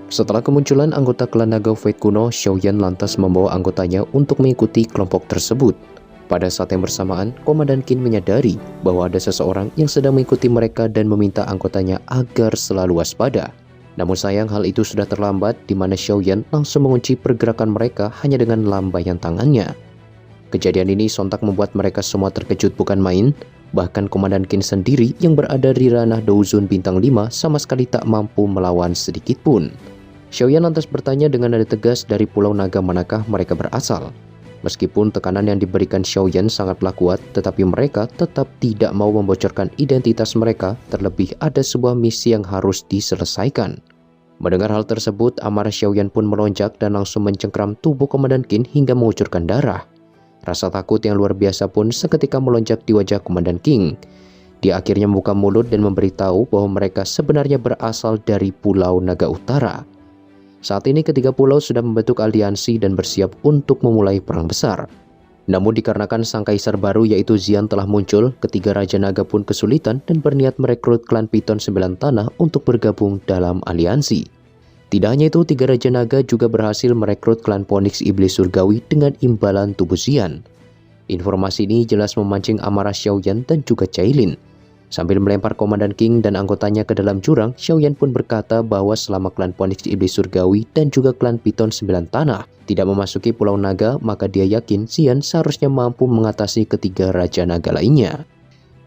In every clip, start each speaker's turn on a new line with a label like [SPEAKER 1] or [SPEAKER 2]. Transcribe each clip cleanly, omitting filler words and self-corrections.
[SPEAKER 1] Setelah kemunculan anggota klan naga Fate kuno, Xiaoyan lantas membawa anggotanya untuk mengikuti kelompok tersebut. Pada saat yang bersamaan, Komandan Qin menyadari bahwa ada seseorang yang sedang mengikuti mereka dan meminta anggotanya agar selalu waspada. Namun sayang hal itu sudah terlambat, di mana Xiaoyan langsung mengunci pergerakan mereka hanya dengan lambaian tangannya. Kejadian ini sontak membuat mereka semua terkejut bukan main. Bahkan Komandan Qin sendiri yang berada di ranah Douzun bintang 5 sama sekali tak mampu melawan sedikit pun. Xiaoyan lantas bertanya dengan nada tegas dari Pulau Naga manakah mereka berasal. Meskipun tekanan yang diberikan Xiaoyan sangatlah kuat, tetapi mereka tetap tidak mau membocorkan identitas mereka, terlebih ada sebuah misi yang harus diselesaikan. Mendengar hal tersebut, amarah Xiaoyan pun melonjak dan langsung mencengkram tubuh Komandan Qin hingga mengucurkan darah. Rasa takut yang luar biasa pun seketika melonjak di wajah Komandan Qin. Dia akhirnya membuka mulut dan memberitahu bahwa mereka sebenarnya berasal dari Pulau Naga Utara. Saat ini ketiga pulau sudah membentuk aliansi dan bersiap untuk memulai perang besar. Namun dikarenakan sang kaisar baru yaitu Xian telah muncul, ketiga Raja Naga pun kesulitan dan berniat merekrut klan Piton 9 Tanah untuk bergabung dalam aliansi. Tidak hanya itu, tiga Raja Naga juga berhasil merekrut klan Phoenix Iblis Surgawi dengan imbalan tubuh Xian. Informasi ini jelas memancing amarah Xiaoyan dan juga Cailin. Sambil melempar Komandan Qin dan anggotanya ke dalam jurang, Xiaoyan pun berkata bahwa selama klan Phoenix Iblis Surgawi dan juga klan Piton 9 Tanah tidak memasuki Pulau Naga, maka dia yakin Xian seharusnya mampu mengatasi ketiga Raja Naga lainnya.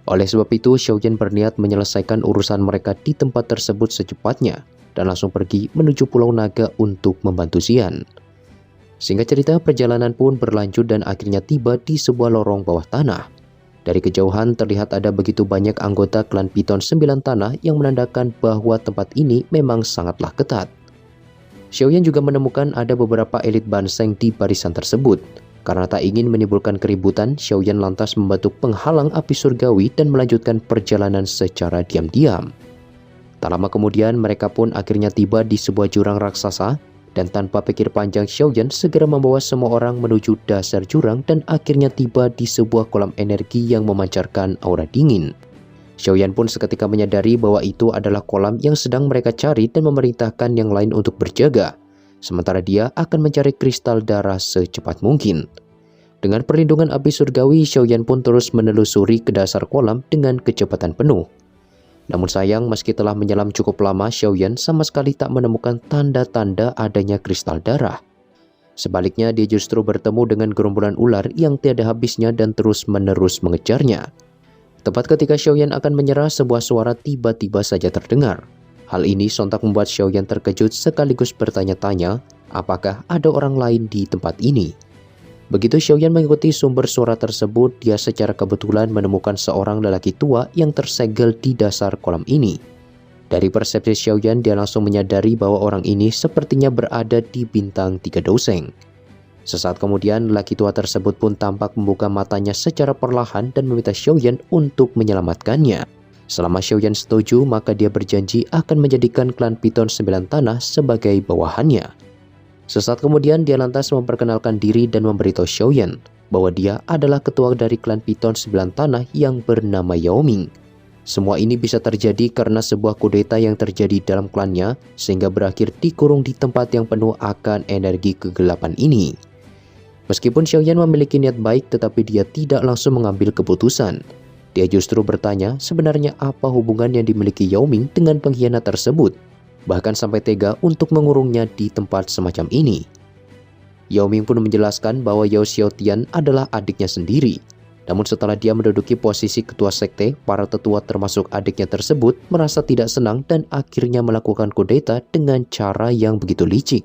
[SPEAKER 1] Oleh sebab itu, Xiaoyan berniat menyelesaikan urusan mereka di tempat tersebut secepatnya dan langsung pergi menuju Pulau Naga untuk membantu Xian. Singkat cerita, perjalanan pun berlanjut dan akhirnya tiba di sebuah lorong bawah tanah. Dari kejauhan terlihat ada begitu banyak anggota klan Piton 9 Tanah yang menandakan bahwa tempat ini memang sangatlah ketat. Xiaoyan juga menemukan ada beberapa elit Banseng di barisan tersebut. Karena tak ingin menimbulkan keributan, Xiaoyan lantas membentuk penghalang api surgawi dan melanjutkan perjalanan secara diam-diam. Tak lama kemudian mereka pun akhirnya tiba di sebuah jurang raksasa. Dan tanpa pikir panjang, Xiaoyan segera membawa semua orang menuju dasar jurang dan akhirnya tiba di sebuah kolam energi yang memancarkan aura dingin. Xiaoyan pun seketika menyadari bahwa itu adalah kolam yang sedang mereka cari dan memerintahkan yang lain untuk berjaga. Sementara dia akan mencari kristal darah secepat mungkin. Dengan perlindungan api surgawi, Xiaoyan pun terus menelusuri ke dasar kolam dengan kecepatan penuh. Namun sayang, meski telah menyelam cukup lama, Xiaoyan sama sekali tak menemukan tanda-tanda adanya kristal darah. Sebaliknya, dia justru bertemu dengan gerombolan ular yang tiada habisnya dan terus-menerus mengejarnya. Tepat ketika Xiaoyan akan menyerah, sebuah suara tiba-tiba saja terdengar. Hal ini sontak membuat Xiaoyan terkejut sekaligus bertanya-tanya, apakah ada orang lain di tempat ini? Begitu Xiaoyan mengikuti sumber suara tersebut, dia secara kebetulan menemukan seorang lelaki tua yang tersegel di dasar kolam ini. Dari persepsi Xiaoyan, dia langsung menyadari bahwa orang ini sepertinya berada di bintang 3 Douseng. Sesaat kemudian, lelaki tua tersebut pun tampak membuka matanya secara perlahan dan meminta Xiaoyan untuk menyelamatkannya. Selama Xiaoyan setuju, maka dia berjanji akan menjadikan klan Piton 9 Tanah sebagai bawahannya. Sesaat kemudian dia lantas memperkenalkan diri dan memberitahu Xiaoyan bahwa dia adalah ketua dari klan Piton 9 Tanah yang bernama Yao Ming. Semua ini bisa terjadi karena sebuah kudeta yang terjadi dalam klannya sehingga berakhir dikurung di tempat yang penuh akan energi kegelapan ini. Meskipun Xiaoyan memiliki niat baik, tetapi dia tidak langsung mengambil keputusan. Dia justru bertanya sebenarnya apa hubungan yang dimiliki Yao Ming dengan pengkhianat tersebut. Bahkan sampai tega untuk mengurungnya di tempat semacam ini. Yao Ming pun menjelaskan bahwa Yao Xiaotian adalah adiknya sendiri. Namun setelah dia menduduki posisi ketua sekte, para tetua termasuk adiknya tersebut merasa tidak senang dan akhirnya melakukan kudeta dengan cara yang begitu licik.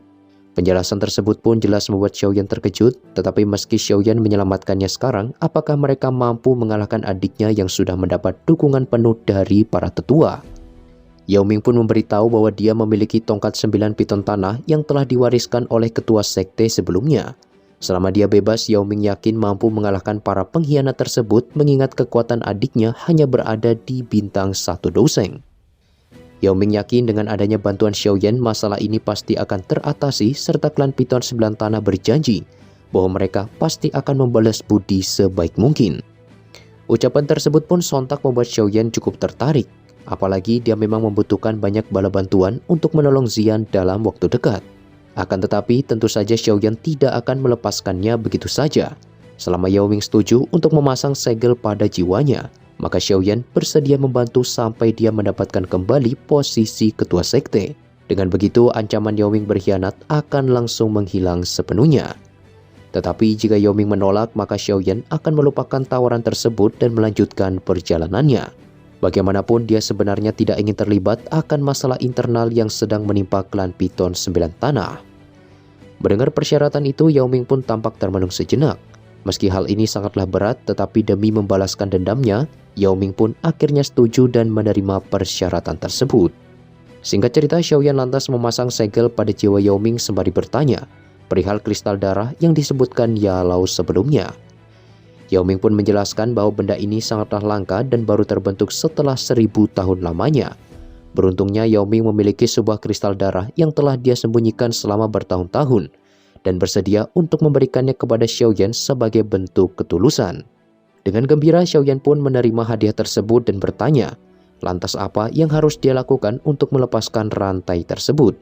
[SPEAKER 1] Penjelasan tersebut pun jelas membuat Xiaoyan terkejut, tetapi meski Xiaoyan menyelamatkannya sekarang, apakah mereka mampu mengalahkan adiknya yang sudah mendapat dukungan penuh dari para tetua? Yao Ming pun memberitahu bahwa dia memiliki tongkat 9 piton tanah yang telah diwariskan oleh ketua sekte sebelumnya. Selama dia bebas, Yao Ming yakin mampu mengalahkan para pengkhianat tersebut mengingat kekuatan adiknya hanya berada di bintang 1 Douseng. Yao Ming yakin dengan adanya bantuan Xiaoyan, masalah ini pasti akan teratasi serta klan Piton 9 Tanah berjanji bahwa mereka pasti akan membalas budi sebaik mungkin. Ucapan tersebut pun sontak membuat Xiaoyan cukup tertarik. Apalagi dia memang membutuhkan banyak bala bantuan untuk menolong Xian dalam waktu dekat. Akan tetapi tentu saja Xiaoyan tidak akan melepaskannya begitu saja. Selama Yao Ming setuju untuk memasang segel pada jiwanya, maka Xiaoyan bersedia membantu sampai dia mendapatkan kembali posisi ketua sekte. Dengan begitu, ancaman Yao Ming berkhianat akan langsung menghilang sepenuhnya. Tetapi jika Yao Ming menolak, maka Xiaoyan akan melupakan tawaran tersebut dan melanjutkan perjalanannya. Bagaimanapun, dia sebenarnya tidak ingin terlibat akan masalah internal yang sedang menimpa klan Piton 9 Tanah. Mendengar persyaratan itu, Yao Ming pun tampak termenung sejenak. Meski hal ini sangatlah berat, tetapi demi membalaskan dendamnya, Yao Ming pun akhirnya setuju dan menerima persyaratan tersebut. Singkat cerita, Xiaoyan lantas memasang segel pada jiwa Yao Ming sembari bertanya perihal kristal darah yang disebutkan Ya Lao sebelumnya. Yao Ming pun menjelaskan bahwa benda ini sangatlah langka dan baru terbentuk setelah 1000 tahun lamanya. Beruntungnya Yao Ming memiliki sebuah kristal darah yang telah dia sembunyikan selama bertahun-tahun dan bersedia untuk memberikannya kepada Xiaoyan sebagai bentuk ketulusan. Dengan gembira, Xiaoyan pun menerima hadiah tersebut dan bertanya, lantas apa yang harus dia lakukan untuk melepaskan rantai tersebut?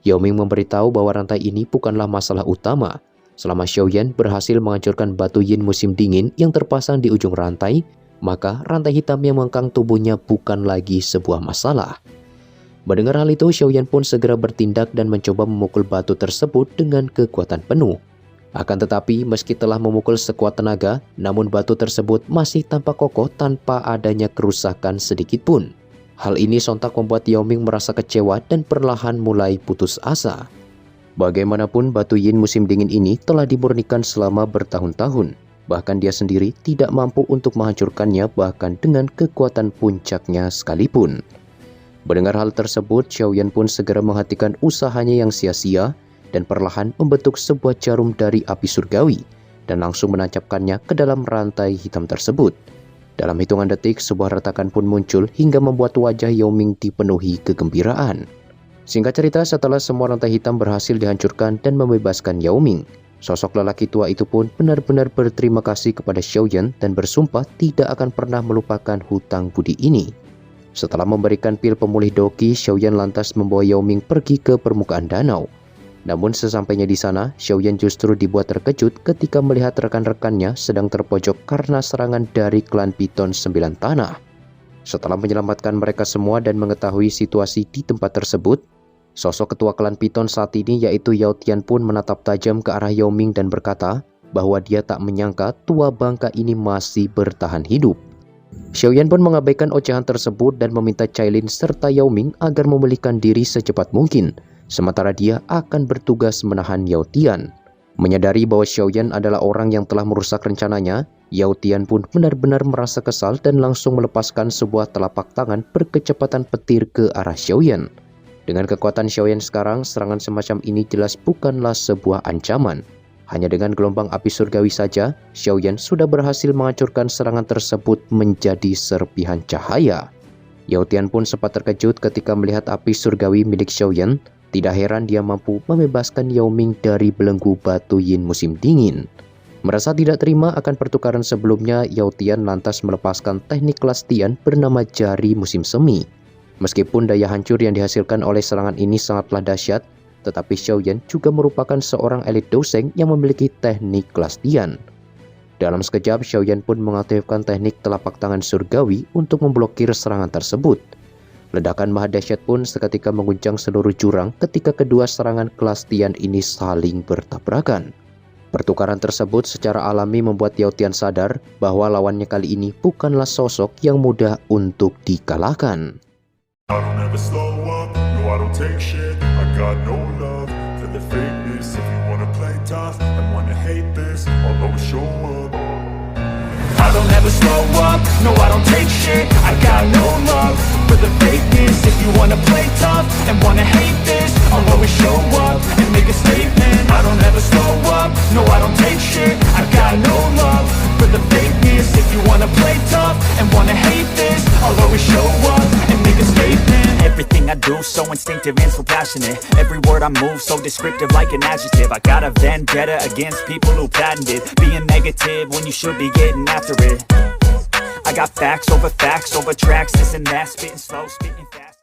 [SPEAKER 1] Yao Ming memberitahu bahwa rantai ini bukanlah masalah utama. Selama Xiaoyan berhasil menghancurkan batu yin musim dingin yang terpasang di ujung rantai, maka rantai hitam yang mengekang tubuhnya bukan lagi sebuah masalah. Mendengar hal itu, Xiaoyan pun segera bertindak dan mencoba memukul batu tersebut dengan kekuatan penuh. Akan tetapi, meski telah memukul sekuat tenaga, namun batu tersebut masih tampak kokoh tanpa adanya kerusakan sedikit pun. Hal ini sontak membuat Yao Ming merasa kecewa dan perlahan mulai putus asa. Bagaimanapun, batu yin musim dingin ini telah dimurnikan selama bertahun-tahun. Bahkan dia sendiri tidak mampu untuk menghancurkannya bahkan dengan kekuatan puncaknya sekalipun. Mendengar hal tersebut, Xiaoyan pun segera menghentikan usahanya yang sia-sia dan perlahan membentuk sebuah jarum dari api surgawi dan langsung menancapkannya ke dalam rantai hitam tersebut. Dalam hitungan detik, sebuah retakan pun muncul hingga membuat wajah Yao Ming dipenuhi kegembiraan. Singkat cerita, setelah semua rantai hitam berhasil dihancurkan dan membebaskan Yao Ming, sosok lelaki tua itu pun benar-benar berterima kasih kepada Xiaoyan dan bersumpah tidak akan pernah melupakan hutang budi ini. Setelah memberikan pil pemulih Doqi, Xiaoyan lantas membawa Yao Ming pergi ke permukaan danau. Namun sesampainya di sana, Xiaoyan justru dibuat terkejut ketika melihat rekan-rekannya sedang terpojok karena serangan dari klan Piton 9 Tanah. Setelah menyelamatkan mereka semua dan mengetahui situasi di tempat tersebut, sosok ketua klan Piton saat ini yaitu Yao Tian pun menatap tajam ke arah Yao Ming dan berkata bahwa dia tak menyangka tua bangka ini masih bertahan hidup. Xiaoyan pun mengabaikan ocehan tersebut dan meminta Cailin serta Yao Ming agar memulihkan diri secepat mungkin, sementara dia akan bertugas menahan Yao Tian. Menyadari bahwa Xiaoyan adalah orang yang telah merusak rencananya, Yao Tian pun benar-benar merasa kesal dan langsung melepaskan sebuah telapak tangan berkecepatan petir ke arah Xiaoyan. Dengan kekuatan Xiaoyan sekarang, serangan semacam ini jelas bukanlah sebuah ancaman. Hanya dengan gelombang api surgawi saja, Xiaoyan sudah berhasil menghancurkan serangan tersebut menjadi serpihan cahaya. Yao Tian pun sempat terkejut ketika melihat api surgawi milik Xiaoyan. Tidak heran dia mampu membebaskan Yao Ming dari belenggu batu yin musim dingin. Merasa tidak terima akan pertukaran sebelumnya, Yao Tian lantas melepaskan teknik kelas Tian bernama jari musim semi. Meskipun daya hancur yang dihasilkan oleh serangan ini sangatlah dahsyat, tetapi Xiaoyan juga merupakan seorang elit doseng yang memiliki teknik kelas Tian. Dalam sekejap, Xiaoyan pun mengaktifkan teknik telapak tangan surgawi untuk memblokir serangan tersebut. Ledakan maha dahsyat pun seketika mengguncang seluruh jurang ketika kedua serangan kelas Tian ini saling bertabrakan. Pertukaran tersebut secara alami membuat Yao Tian sadar bahwa lawannya kali ini bukanlah sosok yang mudah untuk dikalahkan.
[SPEAKER 2] I don't ever slow up, no I don't take shit. I got no love for the fakeness. If you wanna play tough and wanna hate this, I'll always show up. I don't ever slow up, no I don't take shit. I got no love for the fakeness. If you wanna play tough and wanna hate this, I'll always show up and make a statement. I don't ever slow up, no I don't take shit. I got no love for the fakeness. If you wanna play tough and wanna hate this, I'll always show up and make a statement. Everything I do so instinctive and so passionate. Every word I move so descriptive like an adjective. I got a vendetta against people who patented being negative when you should be getting after it.
[SPEAKER 3] I got facts over tracks, this and that, spitting slow, spitting fast.